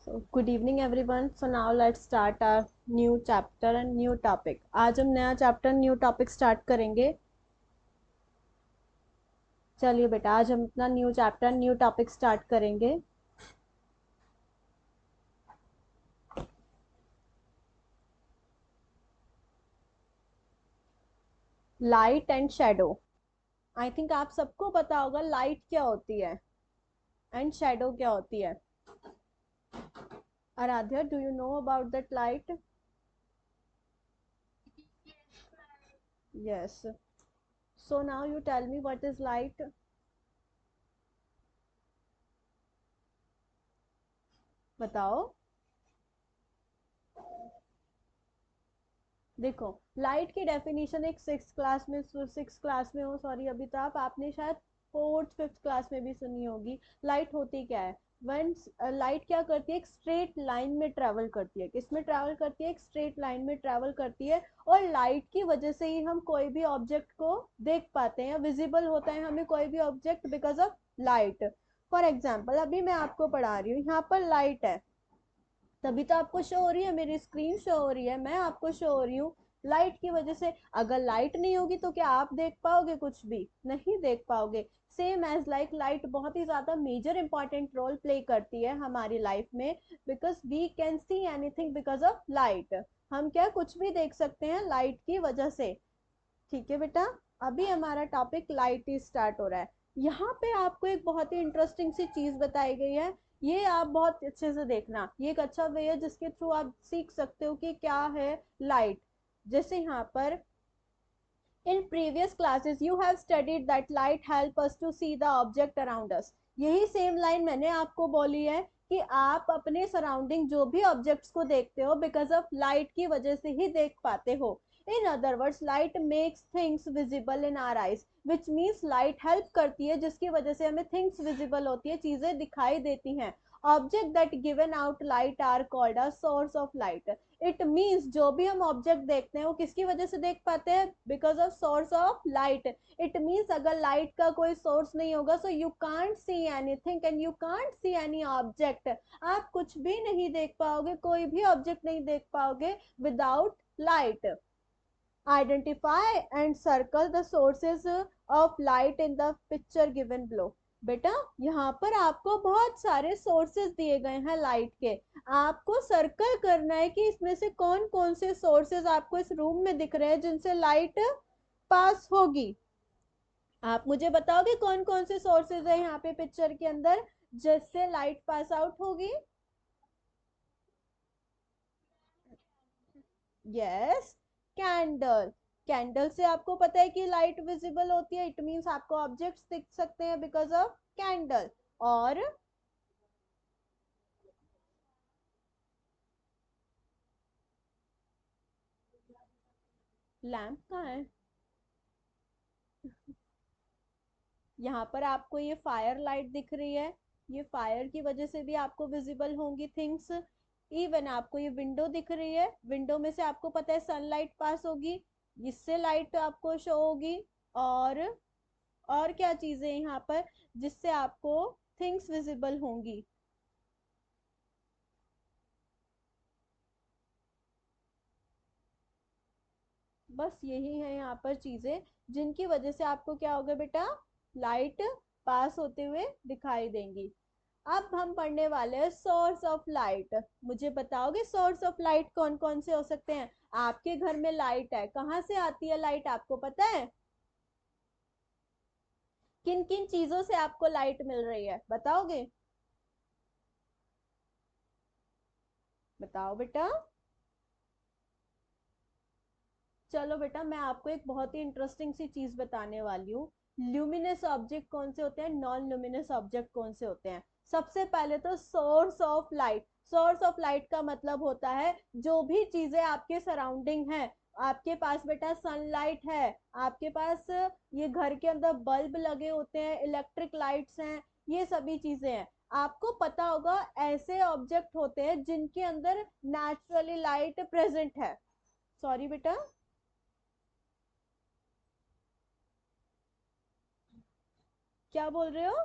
So, good evening everyone. So now let's start our new chapter and new topic. आज हम नया chapter new topic start करेंगे. चलिए बेटा, आज हम अपना new chapter new topic start करेंगे. Light and shadow. I think आप सबको पता होगा लाइट क्या होती है एंड शेडो क्या होती है. Aaradhya, do you know about that light? Yes. So now you tell me what is light. बताओ. देखो, लाइट की डेफिनेशन एक सिक्स क्लास में हो, सॉरी अभी तो आपने शायद फोर्थ फिफ्थ क्लास में भी सुनी होगी. लाइट होती क्या है? वन लाइट क्या करती है? एक स्ट्रेट लाइन में ट्रेवल करती है. किस में ट्रेवल करती है? एक स्ट्रेट लाइन में ट्रेवल करती है. और लाइट की वजह से ही हम कोई भी ऑब्जेक्ट को देख पाते हैं, विजिबल होता है हमें कोई भी object because of light. For example अभी मैं आपको पढ़ा रही हूँ, यहाँ पर लाइट है, तभी तो आपको शो हो रही है, मेरी स्क्रीन शो हो रही है, मैं आपको शो हो रही हूँ लाइट की वजह से. अगर लाइट नहीं होगी तो क्या आप देख पाओगे? कुछ भी नहीं देख पाओगे. सेम एज लाइक लाइट बहुत ही ज्यादा मेजर इंपॉर्टेंट रोल प्ले करती है हमारी लाइफ में, because we can see anything because of light. हम क्या कुछ भी देख सकते हैं लाइट की वजह से. ठीक है बेटा, अभी हमारा टॉपिक लाइट ही स्टार्ट हो रहा है. यहाँ पे आपको एक बहुत ही इंटरेस्टिंग सी चीज बताई गई है. ये आप बहुत अच्छे से देखना, ये एक अच्छा वे है जिसके थ्रू आप सीख सकते हो कि क्या है लाइट. जैसे यहाँ पर, in previous classes you have studied that light help us to see the object around us. यही सेम लाइन मैंने आपको बोली है कि आप अपने सराउंडिंग जो भी ऑब्जेक्ट्स को देखते हो बिकॉज ऑफ लाइट की वजह से ही देख पाते हो. In other words light makes things visible in our eyes, which means light help करती है जिसकी वजह से हमें थिंग्स विजिबल होती है, चीजें दिखाई देती हैं. Object that given out light are called a source of light. It means जो भी हम ऑब्जेक्ट देखते हैं वो किसकी वजह से देख पाते हैं? Because of source of light. It means अगर लाइट का कोई सोर्स नहीं होगा so you can't see anything and you can't see any object. आप कुछ भी नहीं देख पाओगे, कोई भी ऑब्जेक्ट नहीं देख पाओगे without light. Identify and circle the sources of light in the picture given below. बेटा, यहाँ पर आपको बहुत सारे सोर्सेज दिए गए हैं लाइट के. आपको सर्कल करना है कि इसमें से कौन कौन से सोर्सेज आपको इस रूम में दिख रहे हैं जिनसे लाइट पास होगी. आप मुझे बताओगे कौन कौन से सोर्सेज है यहाँ पे पिक्चर के अंदर जिससे लाइट पास आउट होगी? Yes, candle. कैंडल से आपको पता है कि लाइट विजिबल होती है, इट मीन्स आपको ऑब्जेक्ट्स दिख सकते हैं बिकॉज ऑफ कैंडल. और लैंप कहाँ है? यहाँ पर आपको ये फायर लाइट दिख रही है, ये फायर की वजह से भी आपको विजिबल होंगी थिंग्स. इवन आपको ये विंडो दिख रही है, विंडो में से आपको पता है सनलाइट पास होगी, इससे लाइट आपको शो होगी. और और क्या चीजें हैं यहाँ पर जिससे आपको थिंग्स विजिबल होंगी? बस यही है यहाँ पर चीजें जिनकी वजह से आपको क्या होगा बेटा? लाइट पास होते हुए दिखाई देंगी. अब हम पढ़ने वाले हैं सोर्स ऑफ लाइट. मुझे बताओगे सोर्स ऑफ लाइट कौन कौन से हो सकते हैं? आपके घर में लाइट है, कहाँ से आती है लाइट आपको पता है? किन किन चीजों से आपको लाइट मिल रही है बताओगे? बताओ बेटा. चलो बेटा, मैं आपको एक बहुत ही इंटरेस्टिंग सी चीज बताने वाली हूँ. ल्यूमिनस ऑब्जेक्ट कौन से होते हैं, नॉन ल्यूमिनस ऑब्जेक्ट कौन से होते हैं? सबसे पहले तो source of light. Source of light का मतलब होता है जो भी चीजें आपके सराउंडिंग है. आपके पास बेटा सनलाइट है, आपके पास ये घर के अंदर बल्ब लगे होते हैं, इलेक्ट्रिक लाइट्स हैं, ये सभी चीजें हैं. आपको पता होगा ऐसे ऑब्जेक्ट होते हैं जिनके अंदर नेचुरली लाइट प्रेजेंट है. सॉरी बेटा. क्या बोल रहे हो?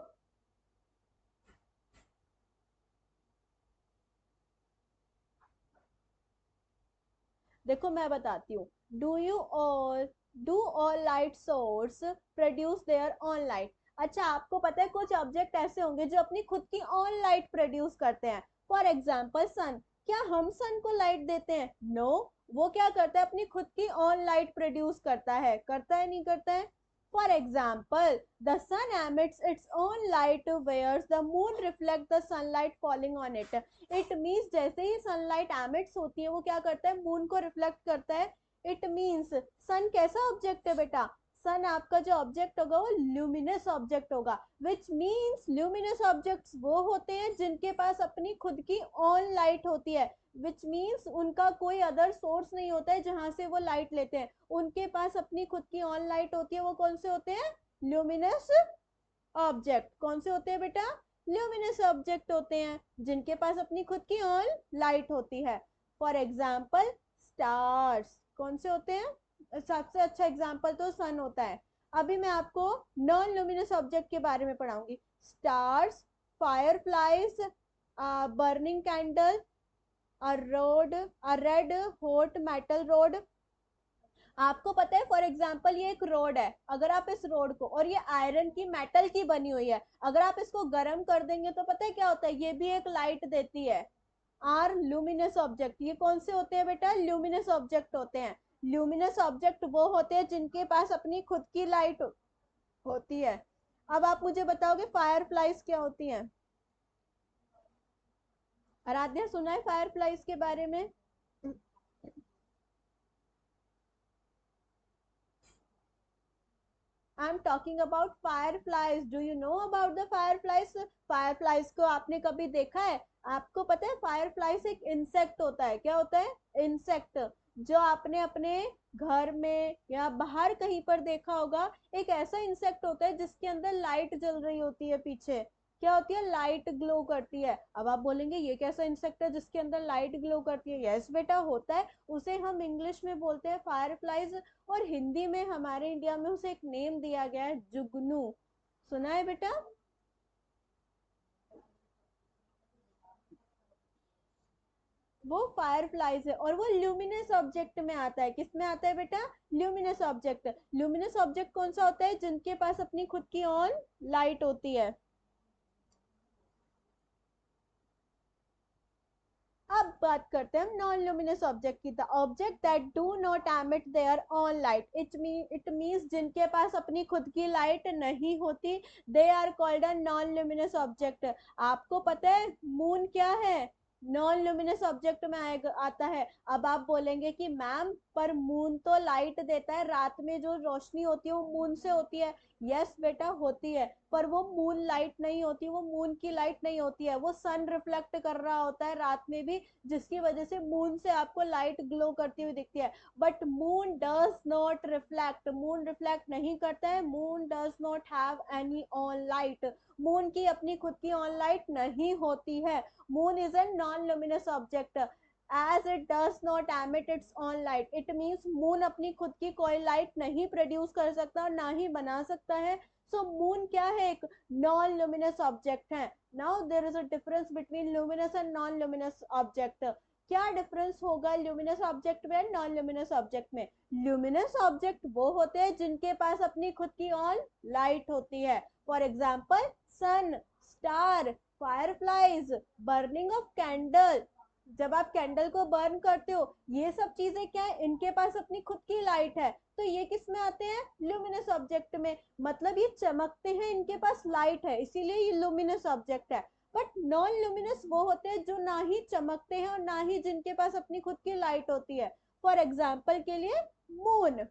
देखो मैं बताती हूँ, do all light source produce their own light. अच्छा आपको पता है कुछ ऑब्जेक्ट ऐसे होंगे जो अपनी खुद की ऑन लाइट प्रोड्यूस करते हैं। फॉर एग्जाम्पल सन, क्या हम सन को लाइट देते हैं? नो वो क्या करता है, अपनी खुद की ऑन लाइट प्रोड्यूस करता है नहीं करता है? For example, the sun emits its own light whereas the moon reflects the sunlight falling on it। It means जैसे ही सनलाइट एमिट्स होती है वो क्या करता है, मून को रिफ्लेक्ट करता है। इट मीन्स सन कैसा ऑब्जेक्ट है बेटा, सन आपका जो ऑब्जेक्ट होगा वो ल्यूमिनस ऑब्जेक्ट होगा। विच मीन्स ल्यूमिनस ऑब्जेक्ट्स वो होते हैं जिनके पास अपनी खुद की ऑन लाइट होती है। विच मीन्स उनका कोई अदर सोर्स नहीं होता है जहां से वो लाइट लेते हैं, उनके पास अपनी खुद की ऑन लाइट होती है। वो कौन से होते हैं, ल्यूमिनस ऑब्जेक्ट। कौन से होते हैं बेटा, ल्यूमिनस ऑब्जेक्ट होते हैं जिनके पास अपनी खुद की ऑन लाइट होती है। फॉर एग्जाम्पल स्टार्स कौन से होते हैं, सबसे अच्छा एग्जाम्पल तो सन होता है। अभी मैं आपको नॉन ल्यूमिनस ऑब्जेक्ट के बारे में पढ़ाऊंगी। Stars, fire flies, burning candle, a red hot metal rod. आपको पता है फॉर एग्जाम्पल ये एक रोड है, अगर आप इस रोड को, और ये आयरन की मेटल की बनी हुई है, अगर आप इसको गर्म कर देंगे तो पता है क्या होता है, ये भी एक लाइट देती है। आर लुमिनस ऑब्जेक्ट, ये कौन से होते हैं बेटा, ल्यूमिनस ऑब्जेक्ट होते हैं। ल्यूमिनस ऑब्जेक्ट वो होते हैं जिनके पास अपनी खुद की लाइट होती है। अब आप मुझे बताओगे फायर फ्लाइज क्या होती हैं? आराध्या सुना है फायर फ्लाइज के बारे में? I am talking about fire flies. Do you know about the fire flies? Fire flies को आपने कभी देखा है? आपको पता है फायर फ्लाइज एक इंसेक्ट होता है। क्या होता है, इंसेक्ट। जो आपने अपने घर में या बाहर कहीं पर देखा होगा, एक ऐसा इंसेक्ट होता है जिसके अंदर लाइट जल रही होती है पीछे। क्या होती है, लाइट ग्लो करती है। अब आप बोलेंगे ये कैसा इंसेक्ट है जिसके अंदर लाइट ग्लो करती है? यस बेटा होता है, उसे हम इंग्लिश में बोलते हैं फायर फ्लाइज, और हिंदी में हमारे इंडिया में उसे एक नेम दिया गया है, जुगनू। सुना है बेटा? वो फायर फ्लाइज है और वो ल्यूमिनस ऑब्जेक्ट में आता है। किस में आता है बेटा, ल्यूमिनस ऑब्जेक्ट। ल्यूमिनस ऑब्जेक्ट कौन सा होता है, जिनके पास अपनी खुद की ऑन लाइट होती है। अब बात करते हैं हम नॉन ल्यूमिनस ऑब्जेक्ट की। The object that do not emit their own light, it means जिनके पास अपनी खुद की लाइट नहीं होती, they are called a non luminous object. आपको पता है मून क्या है, नॉन ल्यूमिनस ऑब्जेक्ट में आएगा आता है। अब आप बोलेंगे कि मैम पर मून तो लाइट देता है, रात में जो रोशनी होती है वो मून से होती है। यस बेटा होती है, पर वो मून लाइट नहीं होती, वो मून की लाइट नहीं होती है, वो सन रिफ्लेक्ट कर रहा होता है रात में भी, जिसकी वजह से मून से आपको लाइट ग्लो करती हुई दिखती है। But moon does not reflect, moon reflect नहीं करता है, moon does not have any on light. Moon की अपनी खुद की ऑन लाइट नहीं होती है। Moon is a non luminous object as it does not emit its own light। it means moon अपनी खुद की कोई लाइट नहीं प्रोड्यूस कर सकता और ना ही बना सकता है। सो मून क्या है, एक नॉन लुमिनस ऑब्जेक्ट है। Now there is a difference between luminous and non luminous object. क्या डिफरेंस होगा ल्यूमिनस ऑब्जेक्ट में नॉन ल्यूमिनस ऑब्जेक्ट में? ल्यूमिनस ऑब्जेक्ट वो होते हैं जिनके पास अपनी खुद की ऑन लाइट होती है। For example sun, star, fireflies, burning of candle. जब आप कैंडल को बर्न करते हो, ये सब चीजें क्या है, इनके पास अपनी खुद की लाइट है, तो ये किस में आते हैं, ल्यूमिनस ऑब्जेक्ट में। मतलब ये चमकते हैं, इनके पास लाइट है, इसीलिए ये लुमिनस ऑब्जेक्ट है। बट नॉन लुमिनस वो होते हैं जो ना ही चमकते हैं और ना ही जिनके पास अपनी खुद की लाइट होती है। फॉर एग्जाम्पल के लिए moon.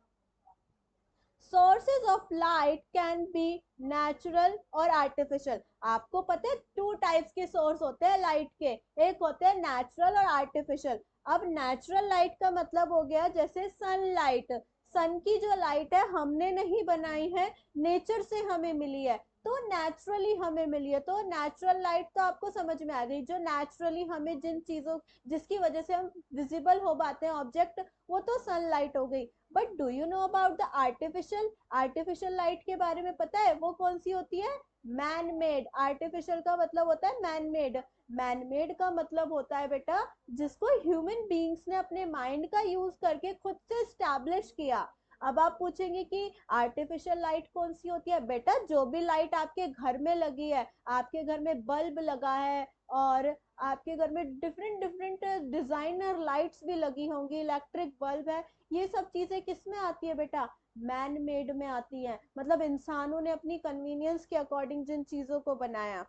Sources of light can be natural और आर्टिफिशियल। आपको पता है टू टाइप्स के सोर्स होते हैं लाइट के, एक होते हैं नेचुरल और आर्टिफिशियल। अब नेचुरल लाइट का मतलब हो गया जैसे सनलाइट। सन की जो लाइट है हमने नहीं बनाई है, नेचर से हमें मिली है, तो नेचुरली हमें मिली है। तो नेचुरल लाइट तो आपको समझ में आ गई, जो नेचुरली हमें जिन चीजों, जिसकी वजह से हम विजिबल हो पाते हैं ऑब्जेक्ट, वो तो सनलाइट हो गई। But do you know about the artificial? Artificial light के बारे में पता है वो कौन सी होती है? Man made. आर्टिफिशियल का मतलब होता है मैन मेड। मैनमेड का मतलब होता है बेटा जिसको ह्यूमन बीइंग्स ने अपने माइंड का यूज करके खुद से स्टैब्लिश किया। अब आप पूछेंगे कि आर्टिफिशियल लाइट कौन सी होती है? बेटा जो भी लाइट आपके घर में लगी है, आपके घर में बल्ब लगा है और आपके घर में डिफरेंट डिफरेंट डिजाइनर लाइट्स भी लगी होंगी, इलेक्ट्रिक बल्ब है, ये सब चीजें किस में आती है बेटा? मैन मेड में आती है। मतलब इंसानों ने अपनी कन्वीनियंस के अकॉर्डिंग जिन चीजों को बनाया।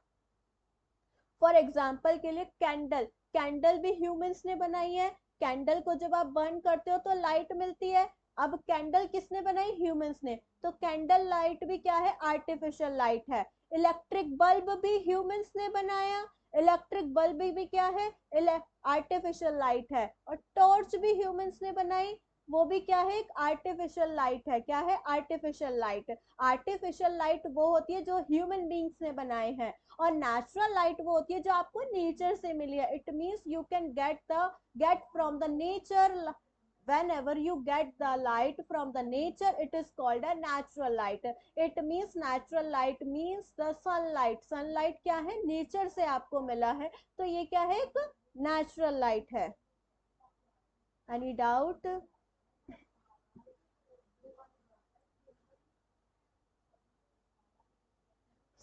फॉर एग्जाम्पल के लिए कैंडल, कैंडल भी ह्यूमंस ने बनाई है। कैंडल को जब आप बर्न करते हो तो लाइट मिलती है। अब कैंडल किसने बनाई? ह्यूमंस ने। तो कैंडल लाइट भी क्या है? आर्टिफिशियल लाइट है। इलेक्ट्रिक बल्ब भी ह्यूमंस ने बनाया। इलेक्ट्रिक बल्ब भी क्या है? आर्टिफिशियल लाइट है। और टॉर्च भी ह्यूमंस ने बनाई, वो भी क्या है? एक आर्टिफिशियल लाइट है। क्या है? Artificial light. आर्टिफिशियल लाइट वो होती है जो ह्यूमन बींग्स ने बनाए हैं, और नेचुरल लाइट वो होती है जो आपको नेचर से मिली है। It means you can get from the nature. whenever you get the light from the nature, it is called a natural light. It means natural light means the sunlight. sunlight क्या है? Nature से आपको मिला है, तो ये क्या है? एक नेचुरल लाइट है। Any doubt?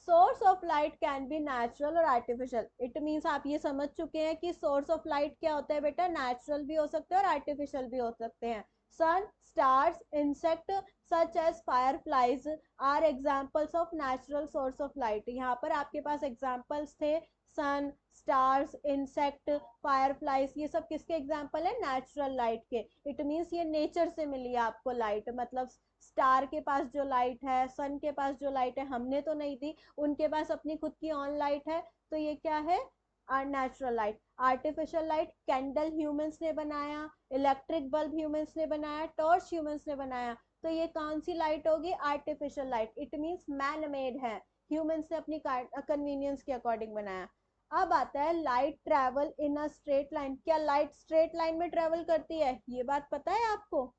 Source of light can be natural और आर्टिफिशियल। इट मीन्स आप ये समझ चुके हैं कि सोर्स ऑफ लाइट क्या होता है बेटा? नेचुरल भी हो सकते हैं और आर्टिफिशियल भी हो सकते हैं। Sun, stars, insect such as fireflies are examples of natural source of light. यहाँ पर आपके पास एग्जाम्पल्स थे, सन, स्टार्स, इंसेक्ट, फायरफ्लाइज, ये सब किसके एग्जाम्पल है? नेचुरल लाइट के। इट मीन्स ये नेचर से मिली है आपको लाइट। मतलब स्टार के पास जो लाइट है, सन के पास जो लाइट है, हमने तो नहीं दी, उनके पास अपनी खुद की ऑन लाइट है, तो ये क्या है? Natural light. Artificial light, candle humans ने बनाया, इलेक्ट्रिक बल्ब ह्यूमंस ने बनाया, टॉर्च ह्यूमंस ने बनाया, तो ये कौन सी लाइट होगी? Artificial light. It means man made है, ह्यूमंस ने अपनी कन्वीनियंस के अकॉर्डिंग बनाया। अब आता है light travel in a straight line. क्या लाइट स्ट्रेट लाइन में ट्रेवल करती है? ये बात पता है आपको?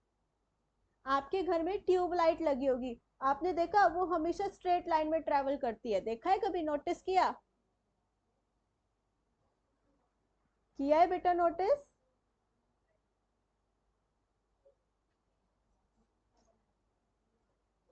आपके घर में ट्यूब लाइट लगी होगी, आपने देखा वो हमेशा स्ट्रेट लाइन में ट्रेवल करती है, देखा है कभी? नोटिस किया है बेटा नोटिस?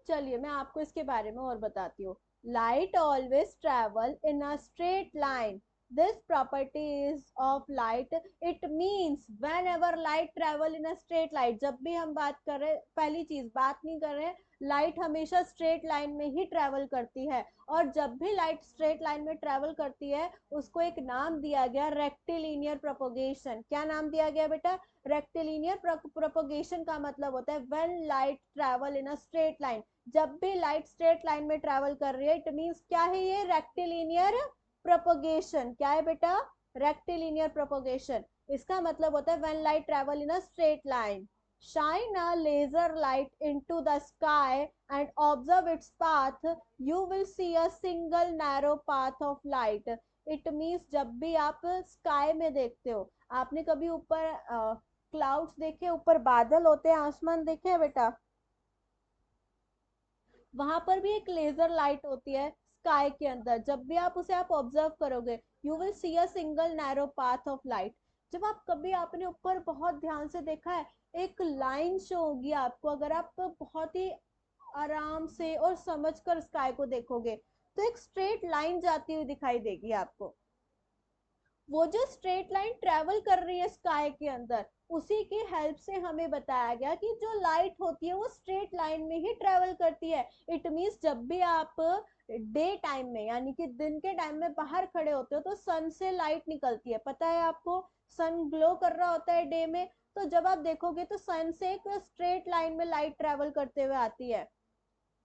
चलिए मैं आपको इसके बारे में और बताती हूँ। Light always travel in a straight line. This property is of light. It means when ever light travel in a straight line, जब भी हम बात कर रहे, पहली चीज बात नहीं कर रहे, लाइट हमेशा स्ट्रेट लाइन में ही ट्रेवल करती है। और जब भी लाइट स्ट्रेट लाइन में ट्रेवल करती है उसको एक नाम दिया गया, रेक्टिलिनियर प्रोपोगेशन। क्या नाम दिया गया बेटा? रेक्टिलिनियर प्रोपोगेशन का मतलब होता है when light travel in a straight line. जब भी लाइट स्ट्रेट लाइन में ट्रेवल कर रही है, इट मीन्स क्या है? ये रेक्टिलिनियर प्रोपोगेशन। क्या है बेटा? Rectilinear propagation. इसका मतलब होता है when light travel in a straight line. shine a laser light into the sky and observe its path, you will see a single narrow path of light. it means जब भी आप sky में देखते हो, आपने कभी ऊपर क्लाउड्स देखे, ऊपर बादल होते हैं, आसमान देखे हैं बेटा? वहां पर भी एक लेजर लाइट होती है स्काई के अंदर। जब भी आप उसे आप ऑब्जर्व करोगे, you will see a single narrow path of light. जब आप कभी आपने ऊपर बहुत ध्यान से देखा है, एक लाइन शो होगी आपको, अगर आप बहुत ही आराम से और समझकर स्काई को देखोगे तो एक स्ट्रेट लाइन जाती हुई दिखाई देगी आपको। वो जो स्ट्रेट लाइन ट्रेवल कर रही है स्काई के अंदर, उसी की हेल्प से हमें बताया गया कि जो लाइट होती है वो स्ट्रेट लाइन में ही ट्रेवल करती है। इट मीन्स जब भी आप डे टाइम में यानी कि दिन के टाइम में बाहर खड़े होते हो तो सन से लाइट निकलती है, पता है आपको? सन ग्लो कर रहा होता है डे में, तो जब आप देखोगे तो सन से एक स्ट्रेट लाइन में लाइट ट्रेवल करते हुए आती है,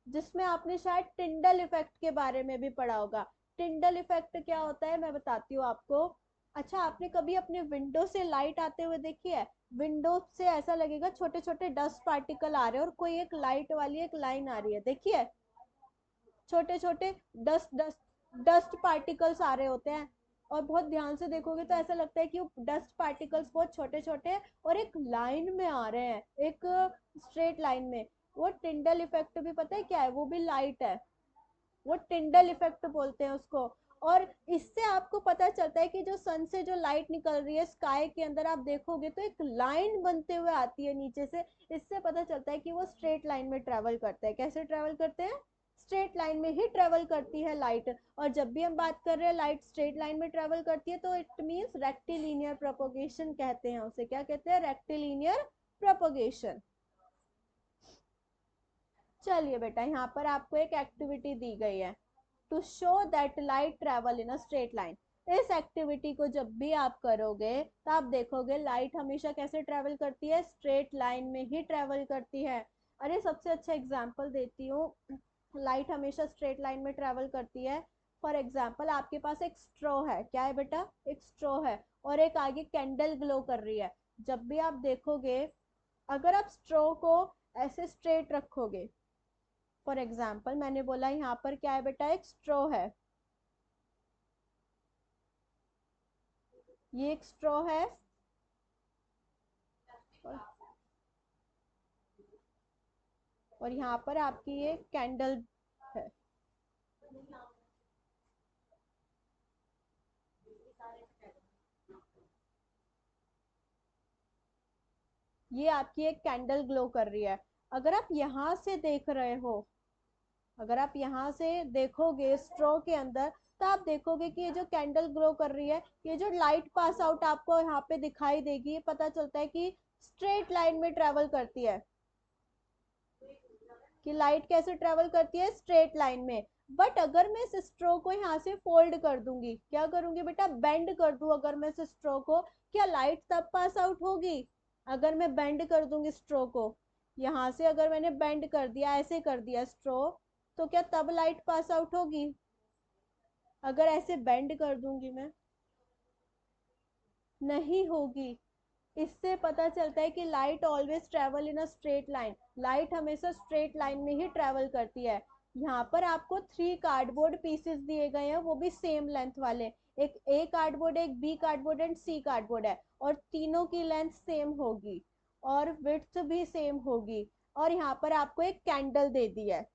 जिसमें आपने शायद टिंडल इफेक्ट के बारे में भी पढ़ा होगा। टिंडल इफेक्ट क्या होता है मैं बताती हूँ आपको। अच्छा, आपने कभी अपने विंडो से लाइट आते हुए देखी है? विंडो से ऐसा लगेगा छोटे छोटे डस्ट पार्टिकल आ रहे हैं और कोई एक लाइट वाली एक लाइन आ रही है, देखिए? छोटे छोटे डस्ट डस्ट डस्ट पार्टिकल्स आ रहे होते हैं, और बहुत ध्यान से देखोगे तो ऐसा लगता है कि वो डस्ट पार्टिकल्स बहुत छोटे छोटे और एक लाइन में आ रहे हैं, एक स्ट्रेट लाइन में। वो टिंडल इफेक्ट भी पता है क्या है? वो भी लाइट है, वो टिंडल इफेक्ट बोलते हैं उसको। और इससे आपको पता चलता है कि जो सन से जो लाइट निकल रही है स्काई के अंदर आप देखोगे तो एक लाइन बनते हुए आती है नीचे से। इससे पता चलता है कि वो स्ट्रेट लाइन में ट्रेवल करता है। कैसे ट्रेवल करते हैं? स्ट्रेट लाइन में ही ट्रेवल करती है लाइट। और जब भी हम बात कर रहे हैं लाइट स्ट्रेट लाइन में ट्रेवल करती है तो इट मीन्स रेक्टिलिनियर प्रोपोगेशन कहते हैं उसे। क्या कहते हैं? Rectilinear propagation. चलिए बेटा, यहाँ पर आपको एक एक्टिविटी दी गई है to show that light travel in a straight line. इस एक्टिविटी को जब भी आप करोगे तो आप देखोगे लाइट हमेशा कैसे ट्रेवल करती है? स्ट्रेट लाइन में ही ट्रेवल करती है। अरे सबसे अच्छा एग्जांपल देती हूँ, लाइट हमेशा स्ट्रेट लाइन में ट्रेवल करती है। फॉर एग्जाम्पल आपके पास एक स्ट्रॉ है। क्या है बेटा? एक स्ट्रॉ है और एक आगे कैंडल ग्लो कर रही है। जब भी आप देखोगे, अगर आप स्ट्रॉ को ऐसे स्ट्रेट रखोगे, फॉर एग्जाम्पल मैंने बोला यहाँ पर क्या है बेटा? एक स्ट्रॉ है, ये एक स्ट्रॉ है और, यहाँ पर आपकी ये कैंडल है। ये आपकी एक कैंडल ग्लो कर रही है। अगर आप यहाँ से देख रहे हो, अगर आप यहाँ से देखोगे स्ट्रॉ के अंदर, तो आप देखोगे कि ये जो कैंडल ग्लो कर रही है, ये जो लाइट पास आउट आपको यहाँ पे दिखाई देगी, ये पता चलता है कि स्ट्रेट लाइन में ट्रेवल करती है। कि लाइट कैसे ट्रेवल करती है? स्ट्रेट लाइन में। बट अगर मैं इस स्ट्रो को यहाँ से फोल्ड कर दूंगी, क्या करूंगी बेटा? बेंड कर दूं अगर मैं इस स्ट्रो को, क्या लाइट तब पास आउट होगी? अगर मैं बेंड कर दूंगी स्ट्रो को, यहाँ से अगर मैंने बेंड कर दिया, ऐसे कर दिया स्ट्रो, तो क्या तब लाइट पास आउट होगी? अगर ऐसे बेंड कर दूंगी मैं, नहीं होगी। इससे पता चलता है कि light always travel in a straight line. Light हमेशा स्ट्रेट लाइन में ही ट्रेवल करती है। यहाँ पर आपको 3 कार्डबोर्ड पीसेस दिए गए हैं, वो भी सेम लेंथ वाले। एक ए कार्डबोर्ड है, एक B cardboard and C cardboard है, और तीनों की लेंथ सेम होगी और विड्थ भी सेम होगी। और यहाँ पर आपको एक कैंडल दे दी है।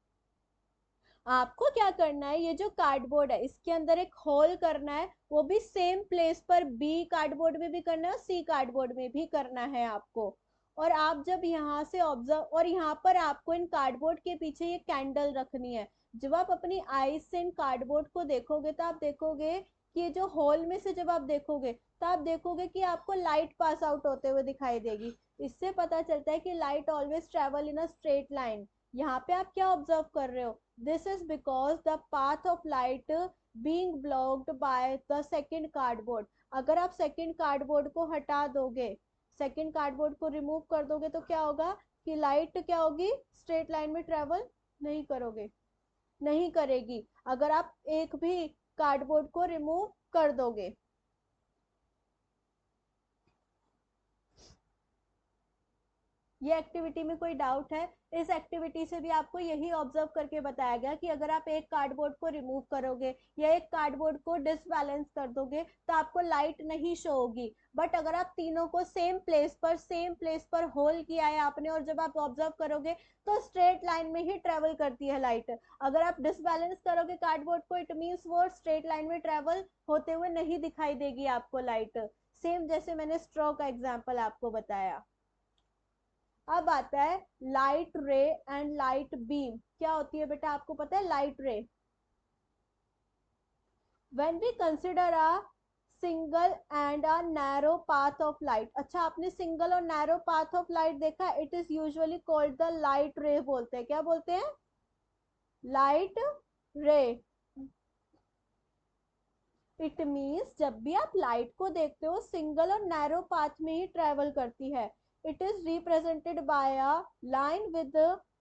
आपको क्या करना है, ये जो कार्डबोर्ड है इसके अंदर एक होल करना है, वो भी सेम प्लेस पर बी कार्डबोर्ड में भी करना है और सी कार्डबोर्ड में भी करना है आपको। और आप जब यहाँ से ऑब्जर्व, और यहाँ पर आपको इन कार्डबोर्ड के पीछे ये कैंडल रखनी है। जब आप अपनी आईज से इन कार्डबोर्ड को देखोगे तो आप देखोगे कि ये जो होल में से जब आप देखोगे तो आप देखोगे कि आपको लाइट पास आउट होते हुए दिखाई देगी। इससे पता चलता है कि light always travel in a straight line. यहाँ पे आप क्या ऑब्जर्व कर रहे हो? This is because the path of light being blocked by the second cardboard। अगर आप सेकंड कार्डबोर्ड को हटा दोगे, सेकंड कार्डबोर्ड को रिमूव कर दोगे, तो क्या होगा कि लाइट क्या होगी? स्ट्रेट लाइन में ट्रेवल नहीं करोगे, नहीं करेगी अगर आप एक भी कार्डबोर्ड को रिमूव कर दोगे। ये एक्टिविटी में कोई डाउट है? इस एक्टिविटी से भी आपको यही ऑब्जर्व करके बताया गया कि अगर आप एक कार्डबोर्ड को रिमूव करोगे या एक कार्डबोर्ड को डिसबैलेंस कर दोगे तो आपको लाइट नहीं शो होगी। बट अगर आप तीनों को सेम प्लेस पर होल किया है आपने, और जब आप ऑब्जर्व करोगे तो स्ट्रेट लाइन में ही ट्रेवल करती है लाइट। अगर आप डिसबैलेंस करोगे कार्डबोर्ड को, इट मीन्स वो स्ट्रेट लाइन में ट्रेवल होते हुए नहीं दिखाई देगी आपको लाइट। सेम जैसे मैंने स्ट्रॉ का एग्जाम्पल आपको बताया। अब आता है लाइट रे एंड लाइट बीम। क्या होती है बेटा? आपको पता है light ray? When we consider a single and a narrow path of light. अच्छा, आपने सिंगल और नैरो पाथ ऑफ लाइट देखा? It is usually called the light ray बोलते हैं। क्या बोलते हैं? लाइट रे। इट मीन्स जब भी आप लाइट को देखते हो सिंगल और नैरो पाथ में ही ट्रेवल करती है। It is represented by a line with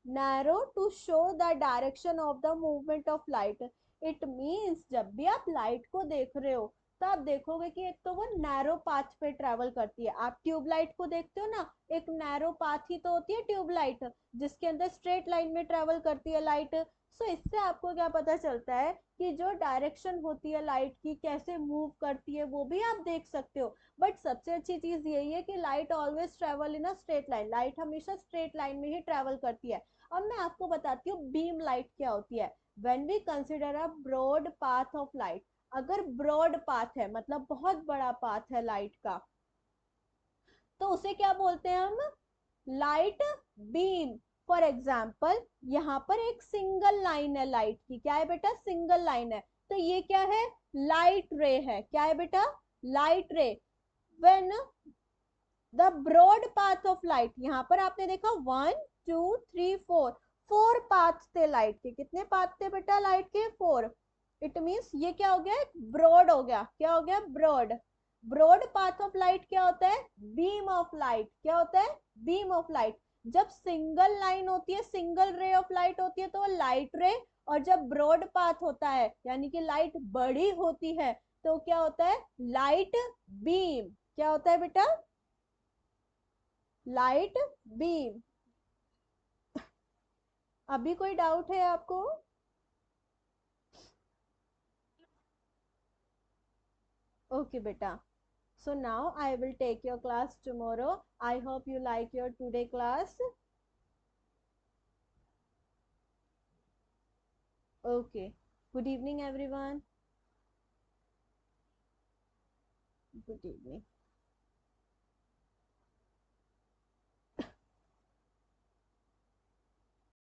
narrow to show the direction of the movement of light. It means जब भी आप लाइट को देख रहे हो तो आप देखोगे कि एक तो वो नैरो पाथ पे ट्रेवल करती है। आप ट्यूबलाइट को देखते हो ना, एक नैरो पाथ ही तो होती है ट्यूबलाइट, जिसके अंदर स्ट्रेट लाइन में ट्रेवल करती है लाइट। सो इससे आपको क्या पता चलता है कि जो डायरेक्शन होती है लाइट की, कैसे मूव करती है, वो भी आप देख सकते हो। बट सबसे अच्छी चीज यही है कि light always travel in a straight line. Light हमेशा स्ट्रेट लाइन में ही ट्रेवल करती है। अब मैं आपको बताती हूँ बीम लाइट क्या होती है। When we consider a broad path of light, अगर ब्रॉड पाथ है मतलब बहुत बड़ा पाथ है लाइट का, तो उसे क्या बोलते हैं हम, लाइट बीम। फॉर एग्जाम्पल यहाँ पर एक सिंगल लाइन है लाइट की, क्या है बेटा, सिंगल लाइन है, तो ये क्या है, लाइट रे है, क्या है बेटा, light ray. When the broad path of light, यहाँ पर आपने देखा 1 2 3 4, 4 पाथ थे लाइट के, कितने पाथ थे बेटा लाइट के, 4। इट मीन्स ये क्या हो गया, ब्रॉड हो गया, क्या हो गया, broad. Broad path of light क्या होता है, बीम ऑफ लाइट, क्या होता है, बीम ऑफ लाइट। जब सिंगल लाइन होती है, सिंगल रे ऑफ लाइट होती है तो वो लाइट रे, और जब ब्रॉड पाथ होता है यानी कि लाइट बड़ी होती है तो क्या होता है, लाइट बीम। क्या होता है बेटा, लाइट बीम। अभी कोई डाउट है आपको? ओके बेटा, so now I will take your class tomorrow. I hope you like your today class. Okay, good evening everyone. Good evening.